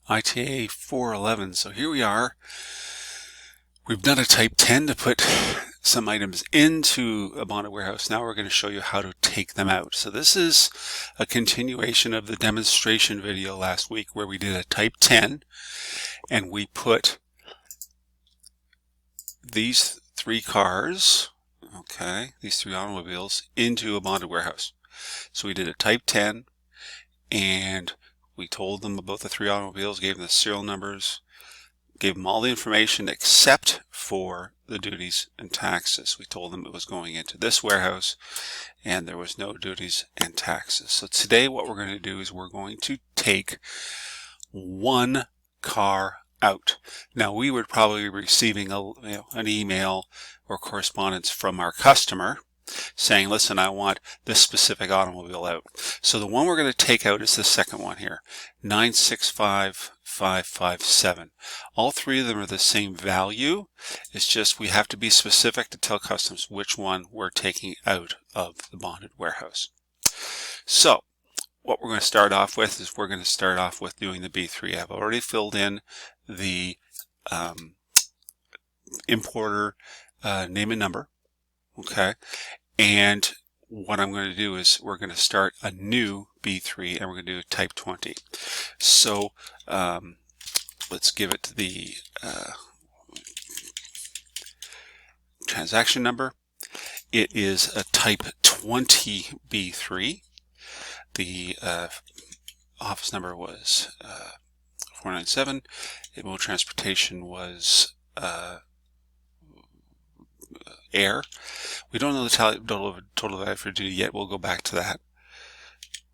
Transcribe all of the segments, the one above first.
ITA411. So here we are. We've done a type 10 to put some items into a bonded warehouse. Now we're going to show you how to take them out. So this is a continuation of the demonstration video last week where we did a type 10 and we put these three cars, these three automobiles, into a bonded warehouse. So we did a type 10 and we told them about the three automobiles, gave them the serial numbers, gave them all the information except for the duties and taxes. We told them it was going into this warehouse and there was no duties and taxes. So today what we're going to do is we're going to take one car out. Now we would probably be receiving an email or correspondence from our customer saying, listen, I want this specific automobile out. So the one we're going to take out is the second one here, 965557. All three of them are the same value. It's just we have to be specific to tell customers which one we're taking out of the bonded warehouse. So what we're going to start off with is we're going to start off with doing the B3. I've already filled in the importer name and number. Okay, and what I'm going to do is we're going to start a new B3 and we're going to do a type 20. So let's give it the transaction number. It is a type 20 B3. The office number was 497. The mode of transportation was air. We don't know the total value for duty yet. We'll go back to that.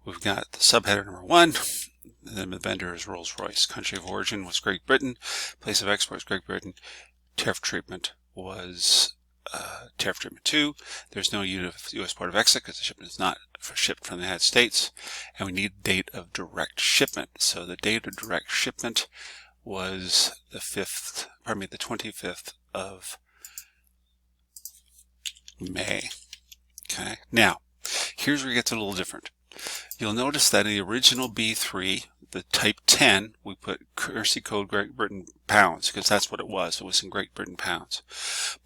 We've got the subheader number 1. Then the vendor is Rolls-Royce. Country of origin was Great Britain. Place of export was Great Britain. Tariff treatment was tariff treatment 2. There's no U.S. port of exit because the shipment is not shipped from the United States. And we need date of direct shipment. So the date of direct shipment was the 25th of May. Okay, now here's where it gets a little different. You'll notice that in the original B3, the type 10, we put currency code Great Britain pounds because that's what it was. It was in Great Britain pounds.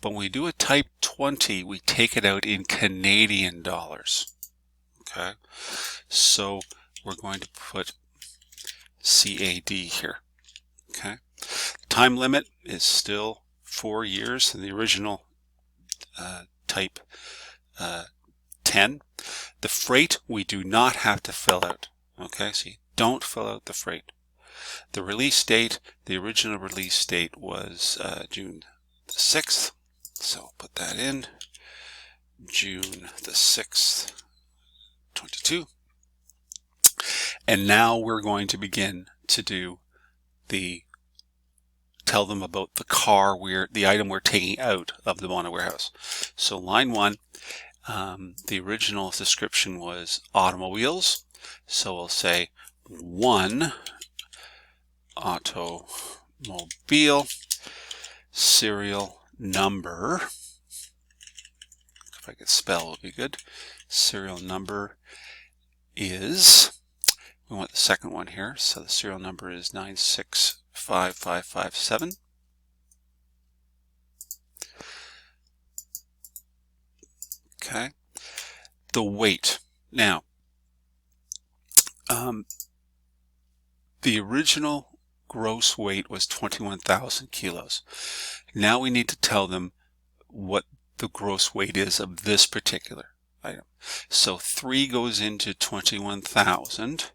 But when we do a type 20, we take it out in Canadian dollars. Okay, so we're going to put CAD here. Okay, time limit is still 4 years in the original type 10. The freight we do not have to fill out. Okay, so you don't fill out the freight. The release date, the original release date was June the 6th. So put that in. June the 6th, 22. And now we're going to begin to do tell them about the car the item we're taking out of the bonded warehouse. So line 1, the original description was automobiles. So we'll say 1 automobile, serial number. If I could spell, would be good. Serial number is, we want the second one here. So the serial number is 965557. Okay, the weight. Now, the original gross weight was 21,000 kilos. Now we need to tell them what the gross weight is of this particular item. So 3 goes into 21,000.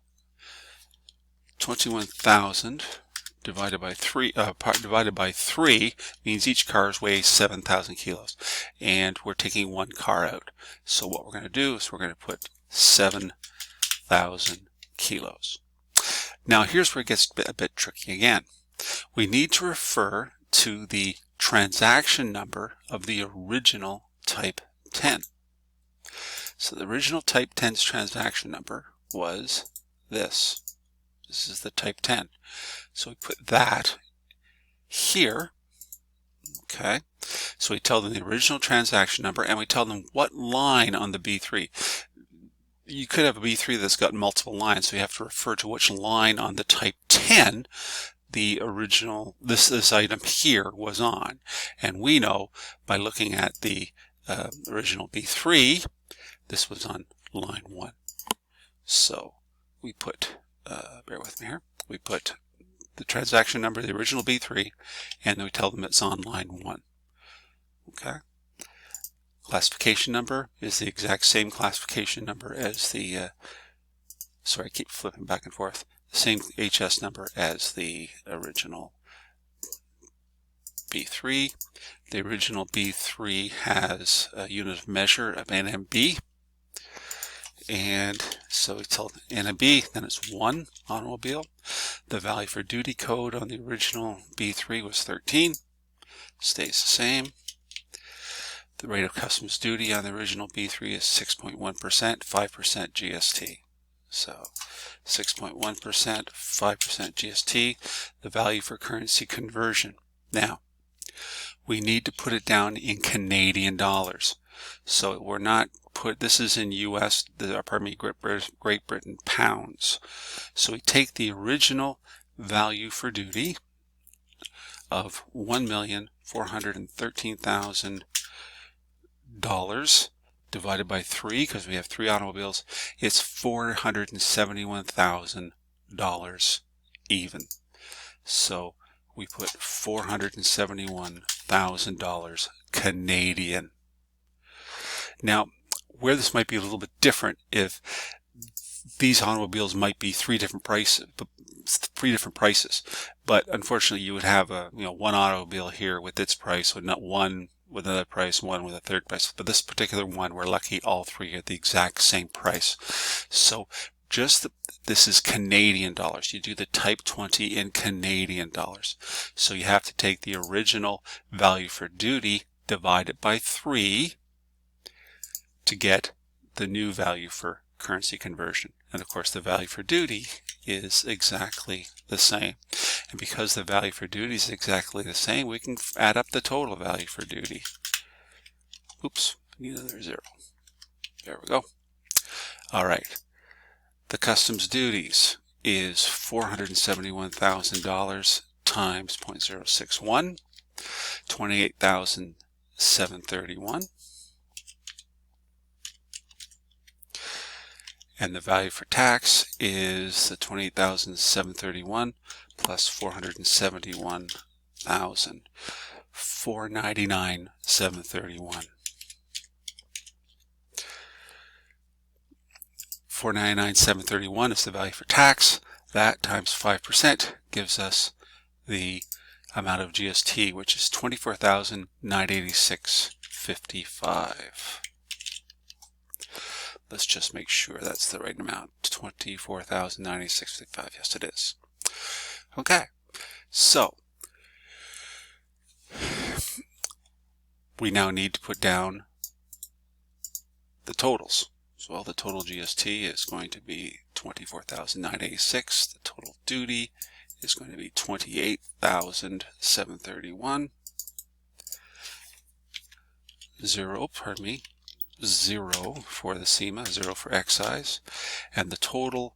21,000 divided by 3 means each car weighs 7,000 kilos, and we're taking one car out. So what we're going to do is we're going to put 7,000 kilos. Now here's where it gets a bit tricky again. We need to refer to the transaction number of the original type 10. So the original type 10's transaction number was this. This is the type 10. So we put that here. Okay. So we tell them the original transaction number and we tell them what line on the B3. you could have a B3 that's got multiple lines, so you have to refer to which line on the type 10 the original, this item here was on. And we know by looking at the original B3, this was on line 1. So we put, bear with me here, we put the transaction number, the original B3, and then we tell them it's on line 1. Okay. Classification number is the exact same classification number as the, sorry, I keep flipping back and forth, the same HS number as the original B3. The original B3 has a unit of measure of NMB, and so we tell NMB, then it's 1 automobile. The value for duty code on the original B3 was 13, stays the same. The rate of customs duty on the original B3 is 6.1%, 5% GST. So 6.1%, 5% GST, the value for currency conversion. Now, we need to put it down in Canadian dollars. So we're not this is in US, pardon me, Great Britain pounds. So we take the original value for duty of $1,413,000 divided by 3, because we have 3 automobiles, it's $471,000 even. So we put $471,000 Canadian. Now, where this might be a little bit different, if these automobiles might be three different prices, but unfortunately you would have a one automobile here with its price, with not one with another price, one with a third price. But this particular one, we're lucky all three are the exact same price. So this is Canadian dollars. You do the type 20 in Canadian dollars. So you have to take the original value for duty, divide it by 3 to get the new value for currency conversion. And of course the value for duty is exactly the same. And because the value for duty is exactly the same, we can add up the total value for duty. Oops, need another 0. There we go. All right. The customs duties is $471,000 times 0.061, $28,731. And the value for tax is the $28,731 plus $471,000, $499,731. $499,731 is the value for tax. That times 5% gives us the amount of GST, which is $24,986.55. Let's just make sure that's the right amount. $24,096.55. Yes, it is. Okay, so we now need to put down the totals. So the total GST is going to be $24,986. The total duty is going to be $28,731. 0 for the SEMA, 0 for excise, and the total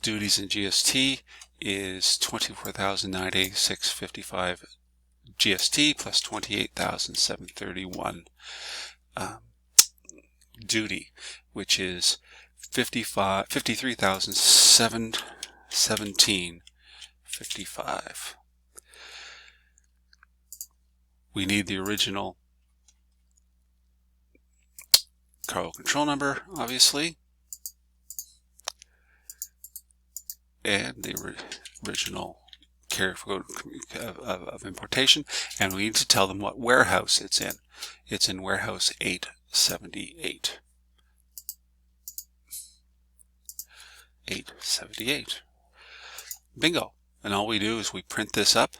duties and GST is $24,986.55 GST plus $28,731 duty, which is $53,717.55. We need the original cargo control number, obviously, and the original carrier code of importation, and we need to tell them what warehouse it's in. It's in warehouse 878. 878. Bingo. And all we do is we print this up,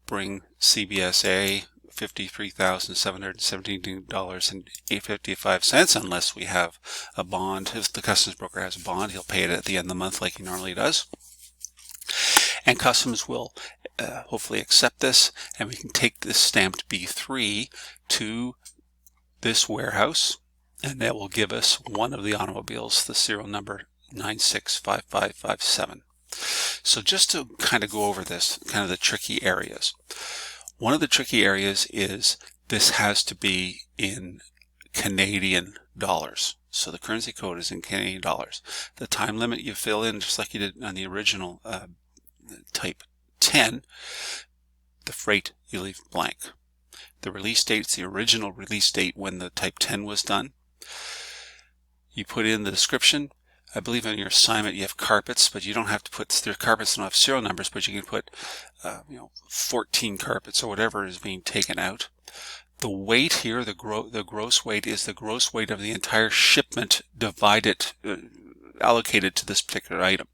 bring CBSA $53,717.55, unless we have a bond. If the customs broker has a bond, he'll pay it at the end of the month like he normally does. And customs will hopefully accept this, and we can take this stamped B3 to this warehouse, and that will give us one of the automobiles, the serial number 965557. So just to kind of go over this, kind of the tricky areas. One of the tricky areas is this has to be in Canadian dollars. So the currency code is in Canadian dollars. The time limit you fill in just like you did on the original type 10. The freight you leave blank. The release date is the original release date when the type 10 was done. You put in the description. I believe on your assignment you have carpets, but you don't have to put, their carpets don't have serial numbers, but you can put 14 carpets or whatever is being taken out. The weight here, the gross weight, is the gross weight of the entire shipment divided, allocated to this particular item.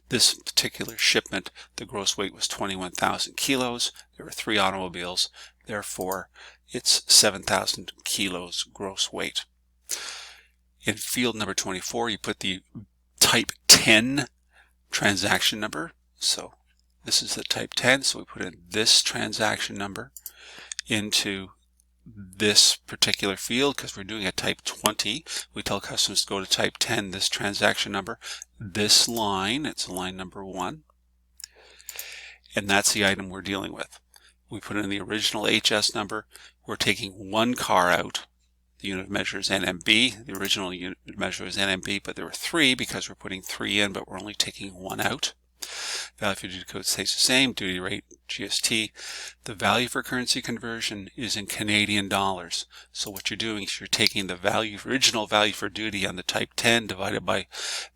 This particular shipment, the gross weight was 21,000 kilos. There were 3 automobiles, therefore it's 7,000 kilos gross weight. In field number 24, you put the type 10 transaction number. So this is the type 10, so we put in this transaction number into this particular field because we're doing a type 20. We tell customers to go to type 10, this transaction number, this line, it's line number 1, and that's the item we're dealing with. We put in the original HS number. We're taking one car out. The unit of measure is NMB. The original unit of measure is NMB, but there were 3 because we're putting 3 in, but we're only taking 1 out. Value for duty code stays the same. Duty rate, GST. The value for currency conversion is in Canadian dollars. So what you're doing is you're taking the value, original value for duty on the type 10 divided by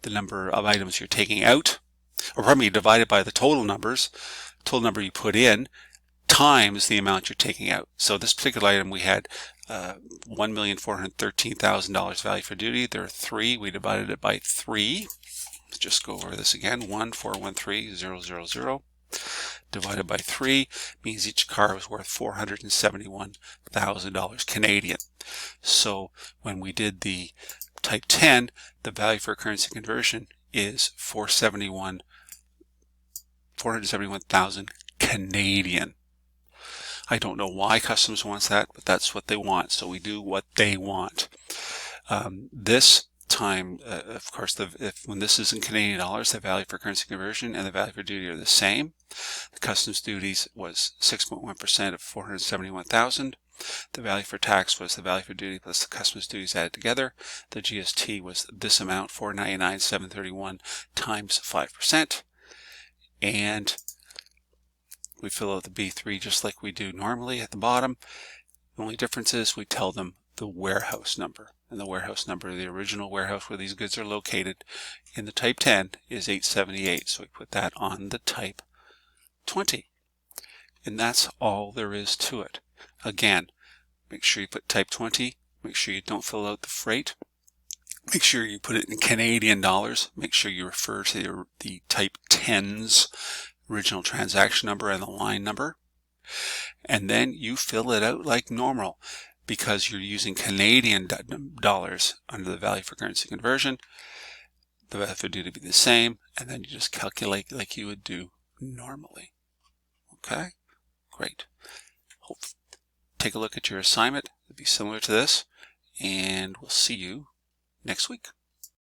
the number of items you're taking out, or pardon me, divided by the total number you put in, times the amount you're taking out. So this particular item we had $1,413,000 value for duty. There are 3. We divided it by 3. Let's just go over this again. 1,413,000 divided by 3 means each car was worth $471,000 Canadian. So when we did the type 10, the value for currency conversion is 471,000 Canadian. I don't know why customs wants that, but that's what they want. So we do what they want. This time, of course, when this is in Canadian dollars, the value for currency conversion and the value for duty are the same. The customs duties was 6.1% of 471,000. The value for tax was the value for duty plus the customs duties added together. The GST was this amount, 499,731 times 5%. And we fill out the B3 just like we do normally at the bottom. The only difference is we tell them the warehouse number. And the warehouse number, the original warehouse where these goods are located in the type 10 is 878. So we put that on the type 20. And that's all there is to it. Again, make sure you put type 20. Make sure you don't fill out the freight. Make sure you put it in Canadian dollars. Make sure you refer to the type 10's original transaction number and the line number, and then you fill it out like normal because you're using Canadian dollars under the value for currency conversion. The value for duty to be the same, and then you just calculate like you would do normally. Okay, great. Take a look at your assignment. It'll be similar to this, and we'll see you next week.